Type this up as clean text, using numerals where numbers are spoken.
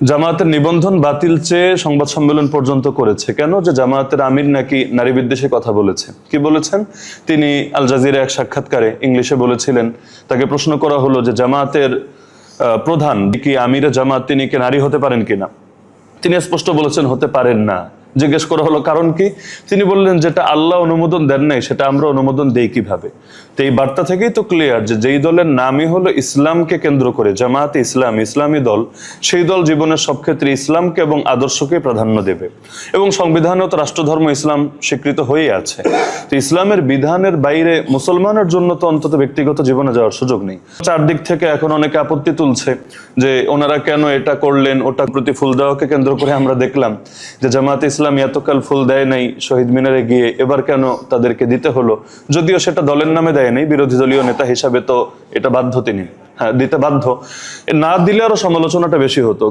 জামায়াতের নিবন্ধন বাতিল চেয়ে সংবাদ সম্মেলন পর্যন্ত করেছে। কেন? যে জামায়াতের আমির নাকি নারী বিদ্বেষে কথা বলেছে। কি বলেছেন? তিনি আল জাজিরা এক সাক্ষাৎকারে ইংলিশে বলেছিলেন, তাকে প্রশ্ন করা হলো যে জামায়াতের প্রধান কি আমিরে জামায়াত, তিনি কি নারী হতে পারেন কিনা? তিনি স্পষ্ট বলেছেন হতে পারেন না। জিজ্ঞেস করা হলো কারণ কি? তিনি বললেন যেটা আল্লাহ অনুমোদন দেন নাই সেটা আমরা অনুমোদন দেই কিভাবে? তো এই বার্তা থেকেই তো ক্লিয়ার যে যেই দলের নামই হলো ইসলামকে কেন্দ্র করে, জামায়াতে ইসলাম, ইসলামী দল, সেই দল জীবনের সব ক্ষেত্রে ইসলামকে এবং আদর্শকে প্রাধান্য দেবে। এবং সংবিধানেও তো রাষ্ট্রধর্ম ইসলাম স্বীকৃত হয়েই আছে। তো ইসলামের বিধানের বাইরে মুসলমানের জন্য তো অন্তত ব্যক্তিগত জীবনে যাওয়ার সুযোগ নেই। চারদিক থেকে এখন অনেকে আপত্তি তুলছে যে ওনারা কেন এটা করলেন, ওটা প্রতি ফুল দেওয়াকে কেন্দ্র করে আমরা দেখলাম যে জামায়াতে ইসলাম এতকাল ফুল দেয় নাই শহীদ মিনারে গিয়ে, এবার কেন তাদেরকে দিতে হলো? যদিও সেটা দলের নামে দেয় নাই, বিরোধী দলীয় নেতা হিসাবে তো এটা বাধ্য, তিনি দিতে বাধ্য। না দিলে আরো সমালোচনাটা বেশি হতো।